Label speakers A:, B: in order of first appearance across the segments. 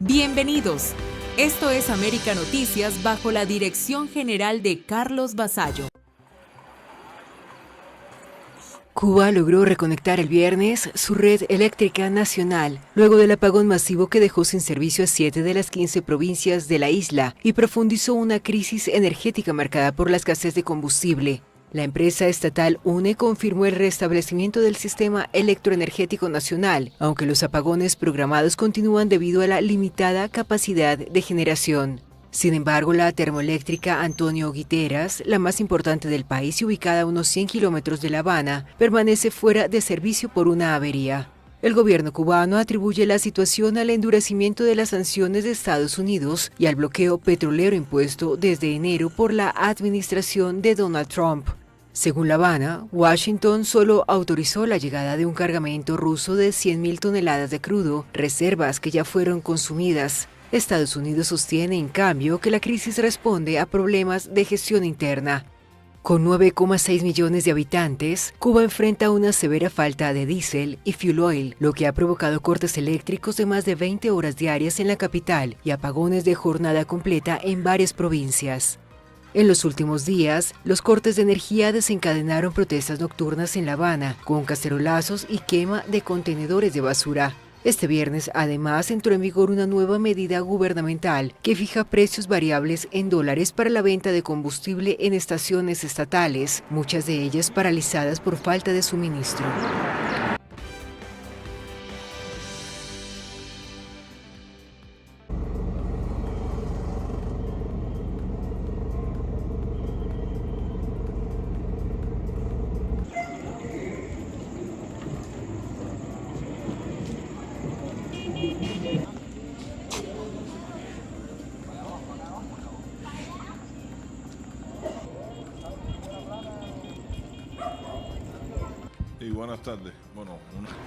A: Bienvenidos. Esto es América Noticias bajo la dirección general de Carlos Vasallo.
B: Cuba logró reconectar el viernes su red eléctrica nacional, luego del apagón masivo que dejó sin servicio a 7 de las 15 provincias de la isla y profundizó una crisis energética marcada por la escasez de combustible. La empresa estatal UNE confirmó el restablecimiento del sistema electroenergético nacional, aunque los apagones programados continúan debido a la limitada capacidad de generación. Sin embargo, la termoeléctrica Antonio Guiteras, la más importante del país y ubicada a unos 100 kilómetros de La Habana, permanece fuera de servicio por una avería. El gobierno cubano atribuye la situación al endurecimiento de las sanciones de Estados Unidos y al bloqueo petrolero impuesto desde enero por la administración de Donald Trump. Según La Habana, Washington solo autorizó la llegada de un cargamento ruso de 100.000 toneladas de crudo, reservas que ya fueron consumidas. Estados Unidos sostiene, en cambio, que la crisis responde a problemas de gestión interna. Con 9,6 millones de habitantes, Cuba enfrenta una severa falta de diésel y fuel oil, lo que ha provocado cortes eléctricos de más de 20 horas diarias en la capital y apagones de jornada completa en varias provincias. En los últimos días, los cortes de energía desencadenaron protestas nocturnas en La Habana, con cacerolazos y quema de contenedores de basura. Este viernes, además, entró en vigor una nueva medida gubernamental que fija precios variables en dólares para la venta de combustible en estaciones estatales, muchas de ellas paralizadas por falta de suministro.
C: Y buenas tardes. Bueno,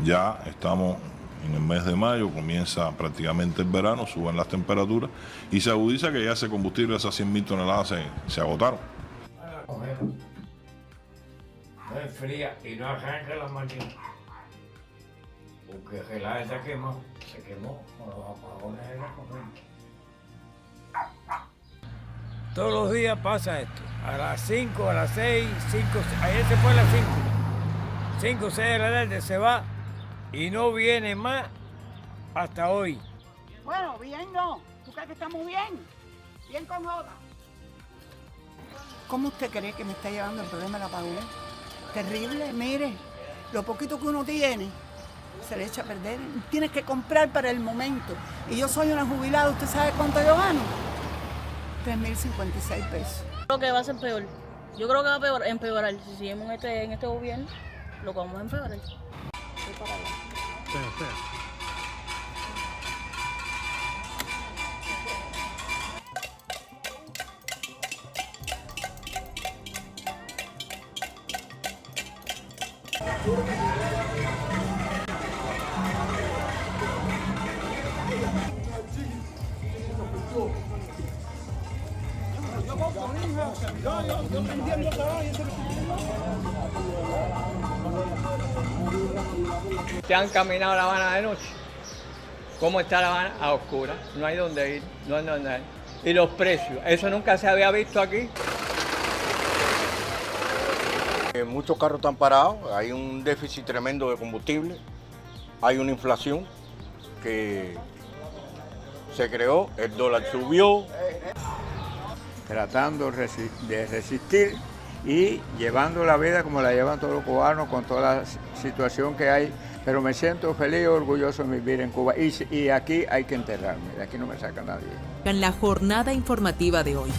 C: ya estamos en el mes de mayo, comienza prácticamente el verano, suben las temperaturas y se agudiza que ya ese combustible, esas 100.000 toneladas se agotaron.
D: No es fría y no arranca la máquina. Porque gelada se quemó con los apagones de la corriente. Todos los días pasa esto. A las 5, a las 6, 5, ayer se fue a las 5. 5 o 6 de la tarde se va y no viene más hasta hoy.
E: Bueno, bien no. ¿Tú crees que estamos bien? Bien cómoda. ¿Cómo usted cree que me está llevando el problema del apagón? Terrible, mire, lo poquito que uno tiene se le echa a perder. Tienes que comprar para el momento. Y yo soy una jubilada, ¿usted sabe cuánto yo gano? 3.056 pesos.
F: Creo que va a ser peor. Yo creo que va a empeorar. Si seguimos en este gobierno, lo que vamos a empeorar. Voy para allá.
G: Espera.
H: ¿Te han caminado La Habana de noche? ¿Cómo está La Habana? A oscuras, no hay dónde ir, no hay dónde ir. Y los precios, eso nunca se había visto aquí.
I: Muchos carros están parados, hay un déficit tremendo de combustible, hay una inflación que se creó, el dólar subió.
D: Tratando de resistir y llevando la vida como la llevan todos los cubanos con toda la situación que hay. Pero me siento feliz y orgulloso de vivir en Cuba. Y aquí hay que enterrarme, de aquí no me saca nadie.
A: En la jornada informativa de hoy,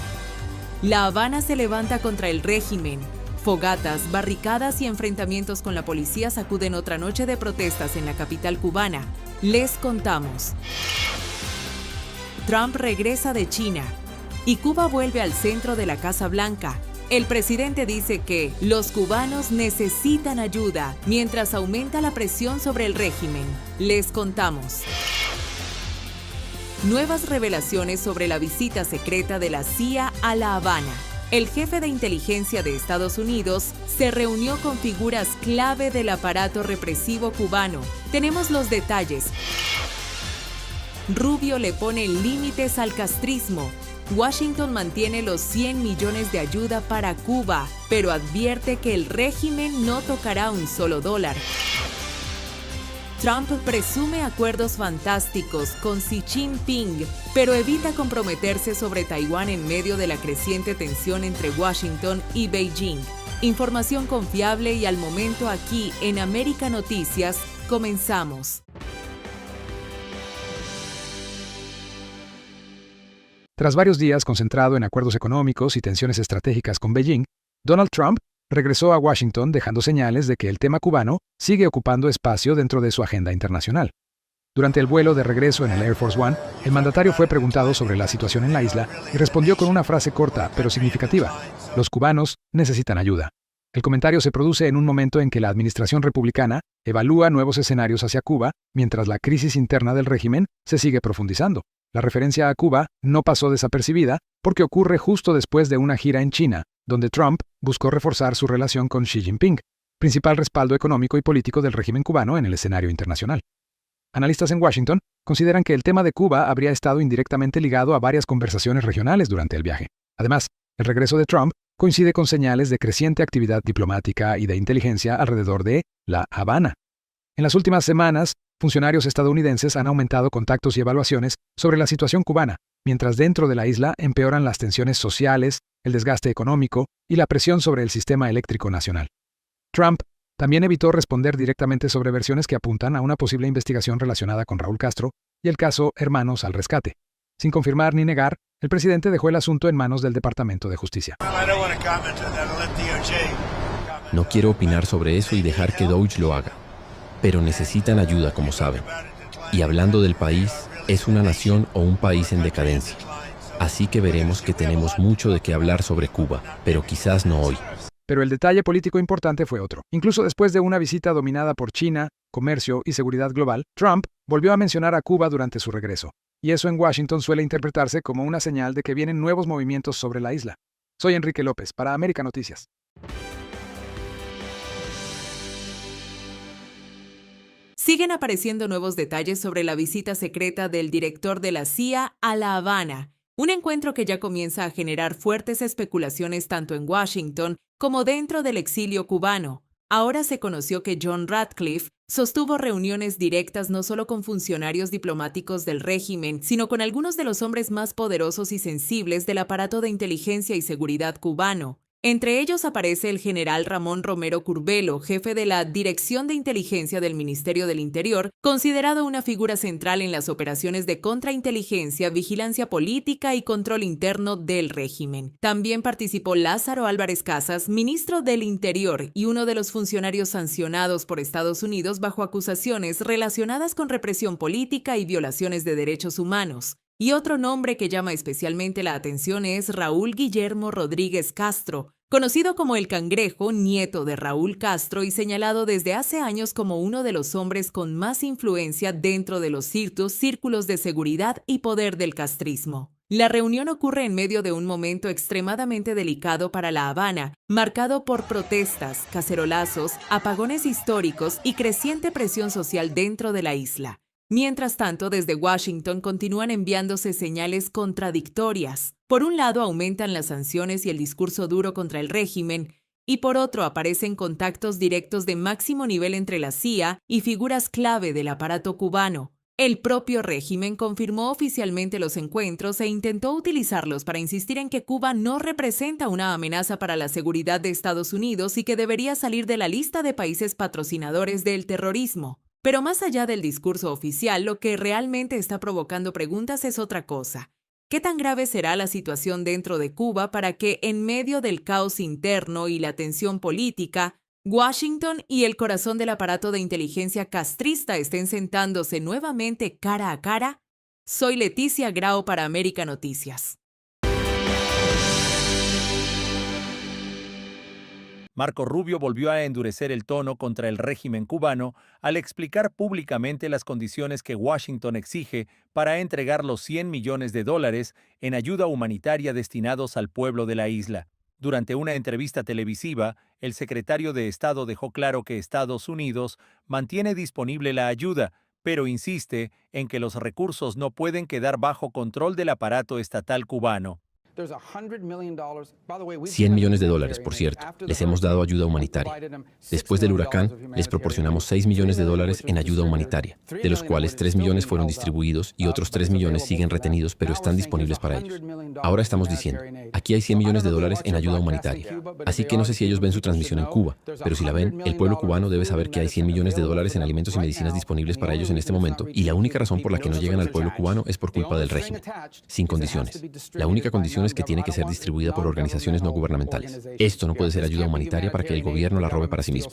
A: La Habana se levanta contra el régimen. Fogatas, barricadas y enfrentamientos con la policía sacuden otra noche de protestas en la capital cubana. Les contamos. Trump regresa de China y Cuba vuelve al centro de la Casa Blanca. El presidente dice que los cubanos necesitan ayuda mientras aumenta la presión sobre el régimen. Les contamos. Nuevas revelaciones sobre la visita secreta de la CIA a La Habana. El jefe de inteligencia de Estados Unidos se reunió con figuras clave del aparato represivo cubano. Tenemos los detalles. Rubio le pone límites al castrismo. Washington mantiene los 100 millones de ayuda para Cuba, pero advierte que el régimen no tocará un solo dólar. Trump presume acuerdos fantásticos con Xi Jinping, pero evita comprometerse sobre Taiwán en medio de la creciente tensión entre Washington y Beijing. Información confiable y al momento aquí en América Noticias. Comenzamos.
G: Tras varios días concentrado en acuerdos económicos y tensiones estratégicas con Beijing, Donald Trump regresó a Washington dejando señales de que el tema cubano sigue ocupando espacio dentro de su agenda internacional. Durante el vuelo de regreso en el Air Force One, el mandatario fue preguntado sobre la situación en la isla y respondió con una frase corta pero significativa: los cubanos necesitan ayuda. El comentario se produce en un momento en que la administración republicana evalúa nuevos escenarios hacia Cuba, mientras la crisis interna del régimen se sigue profundizando. La referencia a Cuba no pasó desapercibida porque ocurre justo después de una gira en China, donde Trump buscó reforzar su relación con Xi Jinping, principal respaldo económico y político del régimen cubano en el escenario internacional. Analistas en Washington consideran que el tema de Cuba habría estado indirectamente ligado a varias conversaciones regionales durante el viaje. Además, el regreso de Trump coincide con señales de creciente actividad diplomática y de inteligencia alrededor de La Habana. En las últimas semanas, funcionarios estadounidenses han aumentado contactos y evaluaciones sobre la situación cubana, mientras dentro de la isla empeoran las tensiones sociales, el desgaste económico y la presión sobre el sistema eléctrico nacional. Trump también evitó responder directamente sobre versiones que apuntan a una posible investigación relacionada con Raúl Castro y el caso Hermanos al Rescate. Sin confirmar ni negar, el presidente dejó el asunto en manos del Departamento de Justicia.
J: No quiero opinar sobre eso y dejar que DOJ lo haga, pero necesitan ayuda, como saben. Y hablando del país, es una nación o un país en decadencia. Así que veremos que tenemos mucho de qué hablar sobre Cuba, pero quizás no hoy.
G: Pero el detalle político importante fue otro. Incluso después de una visita dominada por China, comercio y seguridad global, Trump volvió a mencionar a Cuba durante su regreso. Y eso en Washington suele interpretarse como una señal de que vienen nuevos movimientos sobre la isla. Soy Enrique López, para América Noticias.
A: Siguen apareciendo nuevos detalles sobre la visita secreta del director de la CIA a La Habana, un encuentro que ya comienza a generar fuertes especulaciones tanto en Washington como dentro del exilio cubano. Ahora se conoció que John Ratcliffe sostuvo reuniones directas no solo con funcionarios diplomáticos del régimen, sino con algunos de los hombres más poderosos y sensibles del aparato de inteligencia y seguridad cubano. Entre ellos aparece el general Ramón Romero Curbelo, jefe de la Dirección de Inteligencia del Ministerio del Interior, considerado una figura central en las operaciones de contrainteligencia, vigilancia política y control interno del régimen. También participó Lázaro Álvarez Casas, ministro del Interior y uno de los funcionarios sancionados por Estados Unidos bajo acusaciones relacionadas con represión política y violaciones de derechos humanos. Y otro nombre que llama especialmente la atención es Raúl Guillermo Rodríguez Castro, conocido como el Cangrejo, nieto de Raúl Castro y señalado desde hace años como uno de los hombres con más influencia dentro de los círculos de seguridad y poder del castrismo. La reunión ocurre en medio de un momento extremadamente delicado para La Habana, marcado por protestas, cacerolazos, apagones históricos y creciente presión social dentro de la isla. Mientras tanto, desde Washington continúan enviándose señales contradictorias. Por un lado, aumentan las sanciones y el discurso duro contra el régimen, y por otro aparecen contactos directos de máximo nivel entre la CIA y figuras clave del aparato cubano. El propio régimen confirmó oficialmente los encuentros e intentó utilizarlos para insistir en que Cuba no representa una amenaza para la seguridad de Estados Unidos y que debería salir de la lista de países patrocinadores del terrorismo. Pero más allá del discurso oficial, lo que realmente está provocando preguntas es otra cosa. ¿Qué tan grave será la situación dentro de Cuba para que, en medio del caos interno y la tensión política, Washington y el corazón del aparato de inteligencia castrista estén sentándose nuevamente cara a cara? Soy Leticia Grau para América Noticias.
K: Marco Rubio volvió a endurecer el tono contra el régimen cubano al explicar públicamente las condiciones que Washington exige para entregar los $100 millones en ayuda humanitaria destinados al pueblo de la isla. Durante una entrevista televisiva, el secretario de Estado dejó claro que Estados Unidos mantiene disponible la ayuda, pero insiste en que los recursos no pueden quedar bajo control del aparato estatal cubano.
J: $100 millones, por cierto. Les hemos dado ayuda humanitaria. Después del huracán, les proporcionamos $6 millones en ayuda humanitaria, de los cuales 3 millones fueron distribuidos y otros 3 millones siguen retenidos, pero están disponibles para ellos. Ahora estamos diciendo, aquí hay $100 millones en ayuda humanitaria. Así que no sé si ellos ven su transmisión en Cuba, pero si la ven, el pueblo cubano debe saber que hay $100 millones en alimentos y medicinas disponibles para ellos en este momento, y la única razón por la que no llegan al pueblo cubano es por culpa del régimen, sin condiciones. La única condición es que tiene que ser distribuida por organizaciones no gubernamentales. Esto no puede ser ayuda humanitaria para que el gobierno la robe para sí mismo.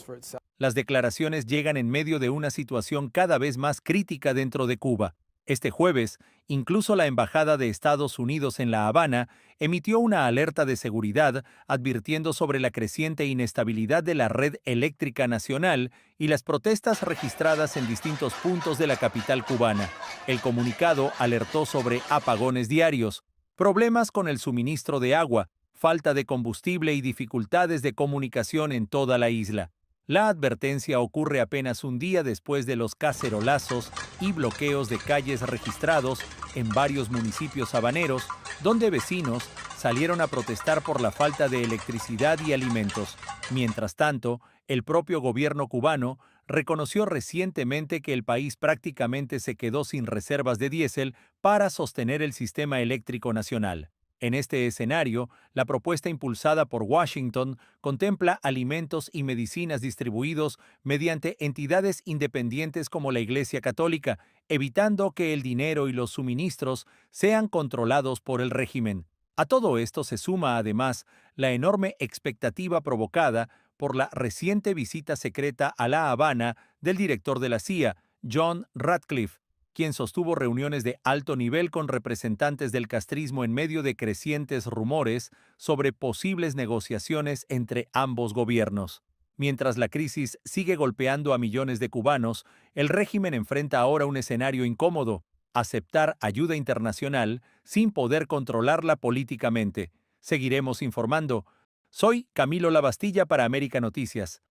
K: Las declaraciones llegan en medio de una situación cada vez más crítica dentro de Cuba. Este jueves, incluso la Embajada de Estados Unidos en La Habana emitió una alerta de seguridad advirtiendo sobre la creciente inestabilidad de la red eléctrica nacional y las protestas registradas en distintos puntos de la capital cubana. El comunicado alertó sobre apagones diarios, problemas con el suministro de agua, falta de combustible y dificultades de comunicación en toda la isla. La advertencia ocurre apenas un día después de los cacerolazos y bloqueos de calles registrados en varios municipios habaneros, donde vecinos salieron a protestar por la falta de electricidad y alimentos. Mientras tanto, el propio gobierno cubano reconoció recientemente que el país prácticamente se quedó sin reservas de diésel para sostener el sistema eléctrico nacional. En este escenario, la propuesta impulsada por Washington contempla alimentos y medicinas distribuidos mediante entidades independientes como la Iglesia Católica, evitando que el dinero y los suministros sean controlados por el régimen. A todo esto se suma además la enorme expectativa provocada por la reciente visita secreta a La Habana del director de la CIA, John Ratcliffe, quien sostuvo reuniones de alto nivel con representantes del castrismo en medio de crecientes rumores sobre posibles negociaciones entre ambos gobiernos. Mientras la crisis sigue golpeando a millones de cubanos, el régimen enfrenta ahora un escenario incómodo: aceptar ayuda internacional sin poder controlarla políticamente. Seguiremos informando. Soy Camilo Lavastilla para América Noticias.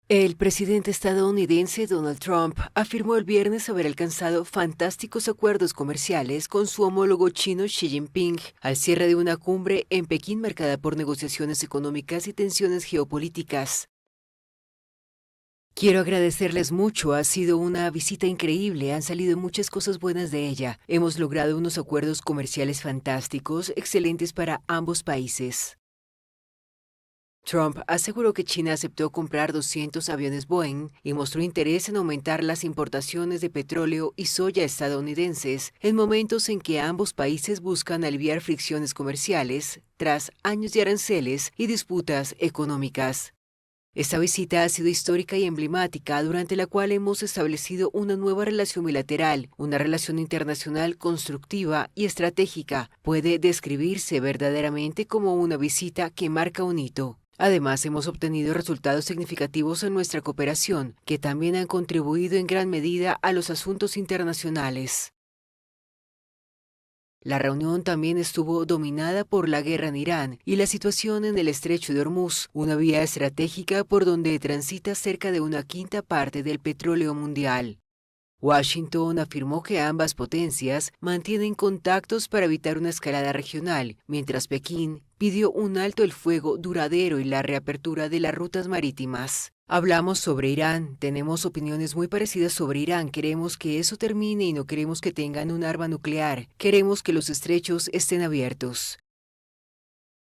B: El presidente estadounidense Donald Trump afirmó el viernes haber alcanzado fantásticos acuerdos comerciales con su homólogo chino Xi Jinping al cierre de una cumbre en Pekín marcada por negociaciones económicas y tensiones geopolíticas. Quiero agradecerles mucho, ha sido una visita increíble, han salido muchas cosas buenas de ella. Hemos logrado unos acuerdos comerciales fantásticos, excelentes para ambos países. Trump aseguró que China aceptó comprar 200 aviones Boeing y mostró interés en aumentar las importaciones de petróleo y soya estadounidenses en momentos en que ambos países buscan aliviar fricciones comerciales tras años de aranceles y disputas económicas. Esta visita ha sido histórica y emblemática, durante la cual hemos establecido una nueva relación bilateral, una relación internacional constructiva y estratégica. Puede describirse verdaderamente como una visita que marca un hito. Además, hemos obtenido resultados significativos en nuestra cooperación, que también han contribuido en gran medida a los asuntos internacionales. La reunión también estuvo dominada por la guerra en Irán y la situación en el estrecho de Hormuz, una vía estratégica por donde transita cerca de una quinta parte del petróleo mundial. Washington afirmó que ambas potencias mantienen contactos para evitar una escalada regional, mientras Pekín pidió un alto el fuego duradero y la reapertura de las rutas marítimas. Hablamos sobre Irán, tenemos opiniones muy parecidas sobre Irán, queremos que eso termine y no queremos que tengan un arma nuclear, queremos que los estrechos estén abiertos.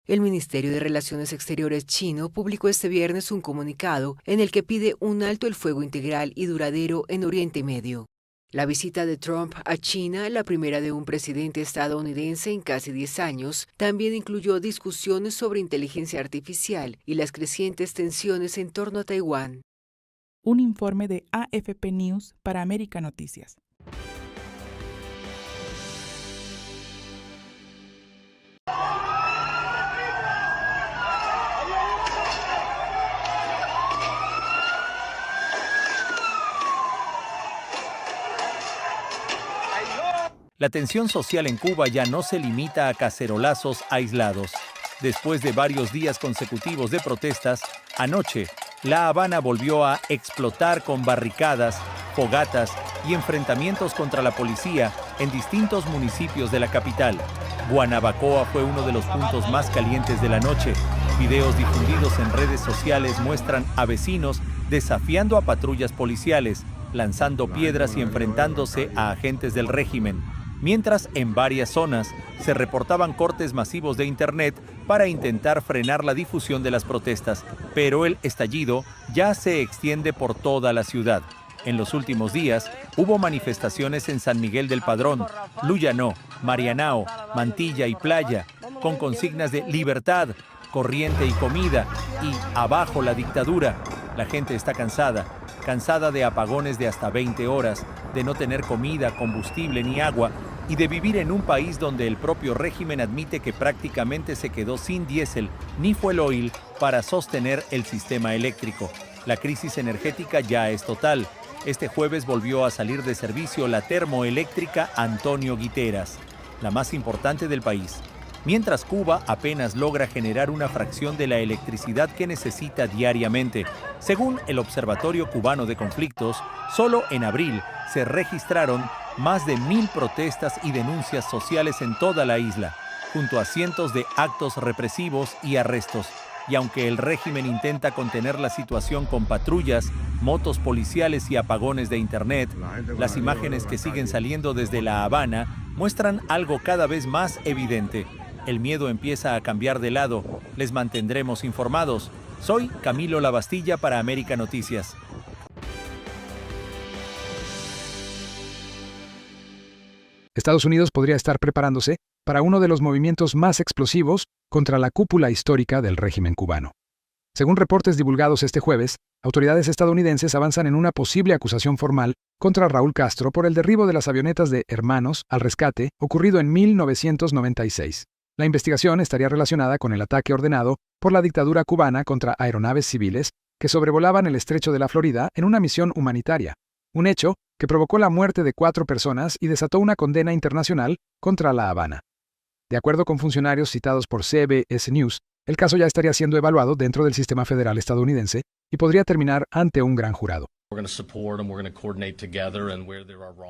B: El Ministerio de Relaciones Exteriores chino publicó este viernes un comunicado en el que pide un alto el fuego integral y duradero en Oriente Medio. La visita de Trump a China, la primera de un presidente estadounidense en casi 10 años, también incluyó discusiones sobre inteligencia artificial y las crecientes tensiones en torno a Taiwán.
L: Un informe de AFP News para América Noticias.
K: La tensión social en Cuba ya no se limita a cacerolazos aislados. Después de varios días consecutivos de protestas, anoche, La Habana volvió a explotar con barricadas, fogatas y enfrentamientos contra la policía en distintos municipios de la capital. Guanabacoa fue uno de los puntos más calientes de la noche. Videos difundidos en redes sociales muestran a vecinos desafiando a patrullas policiales, lanzando piedras y enfrentándose a agentes del régimen, mientras en varias zonas se reportaban cortes masivos de Internet para intentar frenar la difusión de las protestas, pero el estallido ya se extiende por toda la ciudad. En los últimos días hubo manifestaciones en San Miguel del Padrón, Luyanó, Marianao, Mantilla y Playa, con consignas de libertad, corriente y comida y abajo la dictadura. La gente está cansada de apagones de hasta 20 horas, de no tener comida, combustible ni agua y de vivir en un país donde el propio régimen admite que prácticamente se quedó sin diésel ni fuel oil para sostener el sistema eléctrico. La crisis energética ya es total. Este jueves volvió a salir de servicio la termoeléctrica Antonio Guiteras, la más importante del país, mientras Cuba apenas logra generar una fracción de la electricidad que necesita diariamente. Según el Observatorio Cubano de Conflictos, solo en abril se registraron más de 1,000 protestas y denuncias sociales en toda la isla, junto a cientos de actos represivos y arrestos. Y aunque el régimen intenta contener la situación con patrullas, motos policiales y apagones de Internet, las imágenes que siguen saliendo desde La Habana muestran algo cada vez más evidente. El miedo empieza a cambiar de lado. Les mantendremos informados. Soy Camilo Lavastilla para América Noticias.
G: Estados Unidos podría estar preparándose para uno de los movimientos más explosivos contra la cúpula histórica del régimen cubano. Según reportes divulgados este jueves, autoridades estadounidenses avanzan en una posible acusación formal contra Raúl Castro por el derribo de las avionetas de Hermanos al Rescate ocurrido en 1996. La investigación estaría relacionada con el ataque ordenado por la dictadura cubana contra aeronaves civiles que sobrevolaban el estrecho de la Florida en una misión humanitaria, un hecho que provocó la muerte de 4 personas y desató una condena internacional contra La Habana. De acuerdo con funcionarios citados por CBS News, el caso ya estaría siendo evaluado dentro del sistema federal estadounidense y podría terminar ante un gran jurado.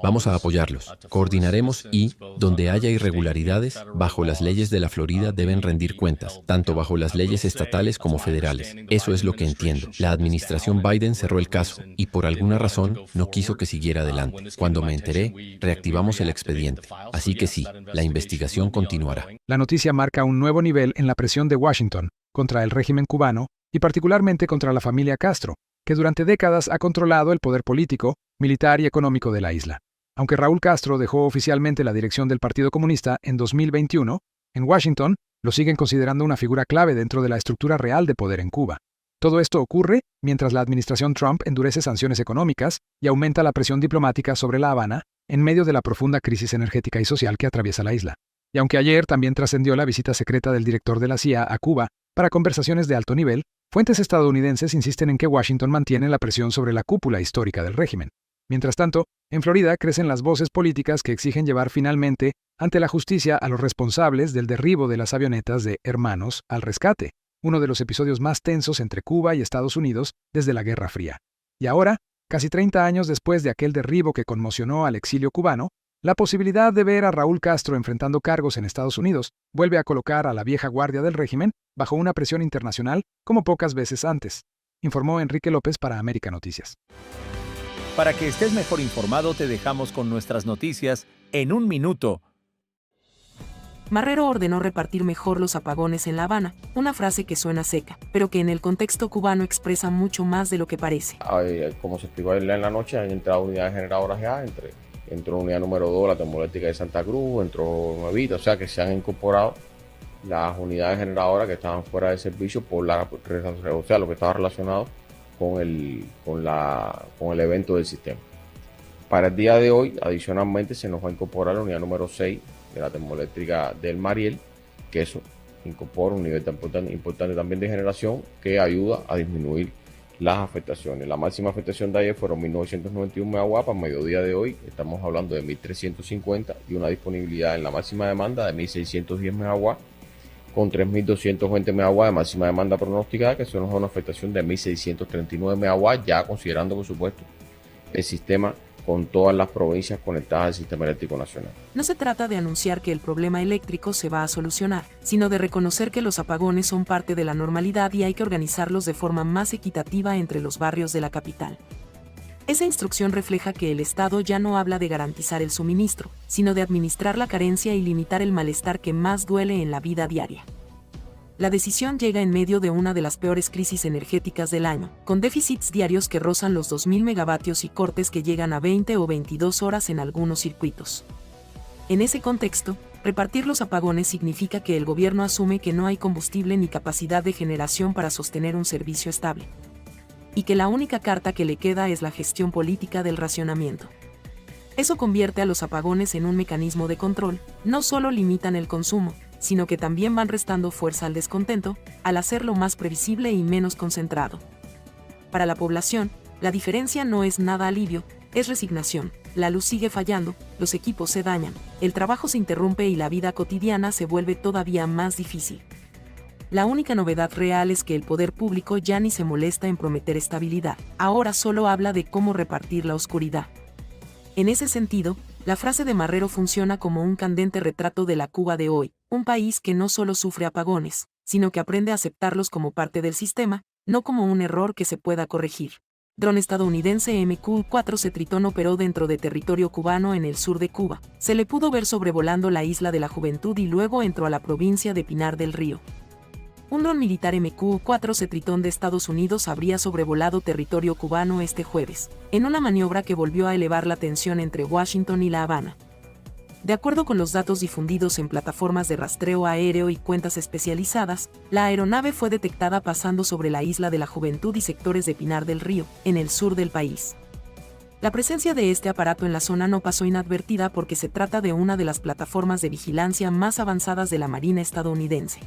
J: Vamos a apoyarlos, coordinaremos y, donde haya irregularidades, bajo las leyes de la Florida deben rendir cuentas, tanto bajo las leyes estatales como federales. Eso es lo que entiendo. La administración Biden cerró el caso y por alguna razón no quiso que siguiera adelante. Cuando me enteré, reactivamos el expediente. Así que sí, la investigación continuará.
G: La noticia marca un nuevo nivel en la presión de Washington contra el régimen cubano y particularmente contra la familia Castro, que durante décadas ha controlado el poder político, militar y económico de la isla. Aunque Raúl Castro dejó oficialmente la dirección del Partido Comunista en 2021, en Washington lo siguen considerando una figura clave dentro de la estructura real de poder en Cuba. Todo esto ocurre mientras la administración Trump endurece sanciones económicas y aumenta la presión diplomática sobre La Habana en medio de la profunda crisis energética y social que atraviesa la isla. Y aunque ayer también trascendió la visita secreta del director de la CIA a Cuba para conversaciones de alto nivel, fuentes estadounidenses insisten en que Washington mantiene la presión sobre la cúpula histórica del régimen. Mientras tanto, en Florida crecen las voces políticas que exigen llevar finalmente ante la justicia a los responsables del derribo de las avionetas de Hermanos al Rescate, uno de los episodios más tensos entre Cuba y Estados Unidos desde la Guerra Fría. Y ahora, casi 30 años después de aquel derribo que conmocionó al exilio cubano, la posibilidad de ver a Raúl Castro enfrentando cargos en Estados Unidos vuelve a colocar a la vieja guardia del régimen bajo una presión internacional como pocas veces antes, informó Enrique López para América Noticias.
K: Para que estés mejor informado, te dejamos con nuestras noticias en un minuto.
M: Marrero ordenó repartir mejor los apagones en La Habana, una frase que suena seca, pero que en el contexto cubano expresa mucho más de lo que parece.
I: Como se explicó ayer en la noche, han entrado unidades generadoras ya, entró unidad número 2, la termoeléctrica de Santa Cruz, entró nuevita, o sea que se han incorporado las unidades generadoras que estaban fuera de servicio por o sea, lo que estaba relacionado con el evento del sistema. Para el día de hoy, adicionalmente, se nos va a incorporar la unidad número 6 de la termoeléctrica del Mariel, que eso incorpora un nivel tan importante también de generación que ayuda a disminuir las afectaciones. La máxima afectación de ayer fueron 1.991 MW, para mediodía de hoy estamos hablando de 1.350 y una disponibilidad en la máxima demanda de 1.610 MW con 3.220 megawatts de máxima demanda pronosticada, que son una afectación de 1.639 megawatts, ya considerando, por supuesto, el sistema con todas las provincias conectadas al sistema eléctrico nacional.
M: No se trata de anunciar que el problema eléctrico se va a solucionar, sino de reconocer que los apagones son parte de la normalidad y hay que organizarlos de forma más equitativa entre los barrios de la capital. Esa instrucción refleja que el Estado ya no habla de garantizar el suministro, sino de administrar la carencia y limitar el malestar que más duele en la vida diaria. La decisión llega en medio de una de las peores crisis energéticas del año, con déficits diarios que rozan los 2.000 megavatios y cortes que llegan a 20 o 22 horas en algunos circuitos. En ese contexto, repartir los apagones significa que el gobierno asume que no hay combustible ni capacidad de generación para sostener un servicio estable, y que la única carta que le queda es la gestión política del racionamiento. Eso convierte a los apagones en un mecanismo de control, no solo limitan el consumo, sino que también van restando fuerza al descontento, al hacerlo más previsible y menos concentrado. Para la población, la diferencia no es nada alivio, es resignación. La luz sigue fallando, los equipos se dañan, el trabajo se interrumpe y la vida cotidiana se vuelve todavía más difícil. La única novedad real es que el poder público ya ni se molesta en prometer estabilidad, ahora solo habla de cómo repartir la oscuridad. En ese sentido, la frase de Marrero funciona como un candente retrato de la Cuba de hoy, un país que no solo sufre apagones, sino que aprende a aceptarlos como parte del sistema, no como un error que se pueda corregir. Dron estadounidense MQ-4C Tritón operó dentro de territorio cubano en el sur de Cuba. Se le pudo ver sobrevolando la Isla de la Juventud y luego entró a la provincia de Pinar del Río. Un dron militar MQ-4C Tritón de Estados Unidos habría sobrevolado territorio cubano este jueves, en una maniobra que volvió a elevar la tensión entre Washington y La Habana. De acuerdo con los datos difundidos en plataformas de rastreo aéreo y cuentas especializadas, la aeronave fue detectada pasando sobre la Isla de la Juventud y sectores de Pinar del Río, en el sur del país. La presencia de este aparato en la zona no pasó inadvertida porque se trata de una de las plataformas de vigilancia más avanzadas de la Marina estadounidense.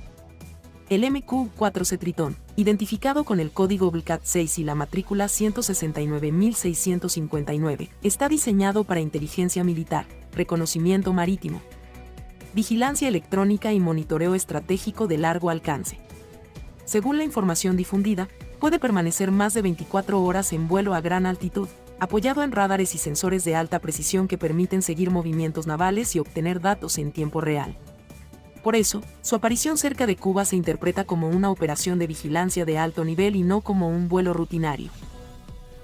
M: El MQ-4C Tritón, identificado con el código BLCAT 6 y la matrícula 169.659, está diseñado para inteligencia militar, reconocimiento marítimo, vigilancia electrónica y monitoreo estratégico de largo alcance. Según la información difundida, puede permanecer más de 24 horas en vuelo a gran altitud, apoyado en radares y sensores de alta precisión que permiten seguir movimientos navales y obtener datos en tiempo real. Por eso, su aparición cerca de Cuba se interpreta como una operación de vigilancia de alto nivel y no como un vuelo rutinario.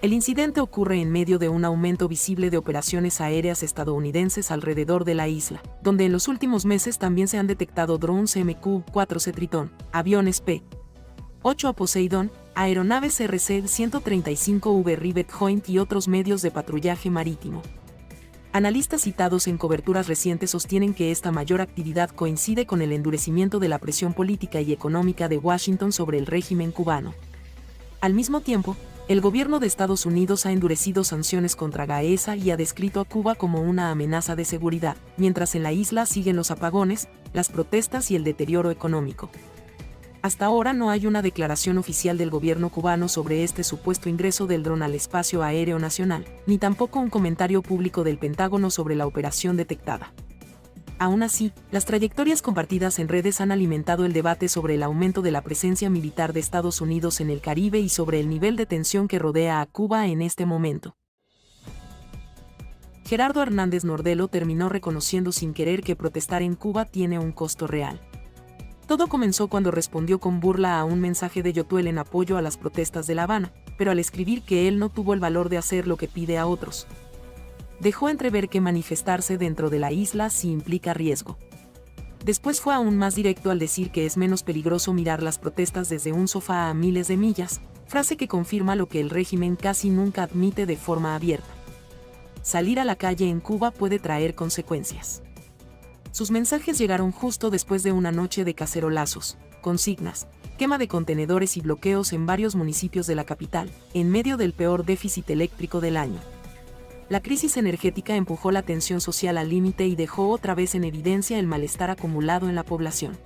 M: El incidente ocurre en medio de un aumento visible de operaciones aéreas estadounidenses alrededor de la isla, donde en los últimos meses también se han detectado drones MQ-4C Tritón, aviones P-8A Poseidón, aeronaves RC-135V Rivet Joint y otros medios de patrullaje marítimo. Analistas citados en coberturas recientes sostienen que esta mayor actividad coincide con el endurecimiento de la presión política y económica de Washington sobre el régimen cubano. Al mismo tiempo, el gobierno de Estados Unidos ha endurecido sanciones contra Gaesa y ha descrito a Cuba como una amenaza de seguridad, mientras en la isla siguen los apagones, las protestas y el deterioro económico. Hasta ahora no hay una declaración oficial del gobierno cubano sobre este supuesto ingreso del dron al espacio aéreo nacional, ni tampoco un comentario público del Pentágono sobre la operación detectada. Aún así, las trayectorias compartidas en redes han alimentado el debate sobre el aumento de la presencia militar de Estados Unidos en el Caribe y sobre el nivel de tensión que rodea a Cuba en este momento. Gerardo Hernández Nordelo terminó reconociendo sin querer que protestar en Cuba tiene un costo real. Todo comenzó cuando respondió con burla a un mensaje de Yotuel en apoyo a las protestas de La Habana, pero al escribir que él no tuvo el valor de hacer lo que pide a otros. Dejó entrever que manifestarse dentro de la isla sí implica riesgo. Después fue aún más directo al decir que es menos peligroso mirar las protestas desde un sofá a miles de millas, frase que confirma lo que el régimen casi nunca admite de forma abierta. Salir a la calle en Cuba puede traer consecuencias. Sus mensajes llegaron justo después de una noche de cacerolazos, consignas, quema de contenedores y bloqueos en varios municipios de la capital, en medio del peor déficit eléctrico del año. La crisis energética empujó la tensión social al límite y dejó otra vez en evidencia el malestar acumulado en la población.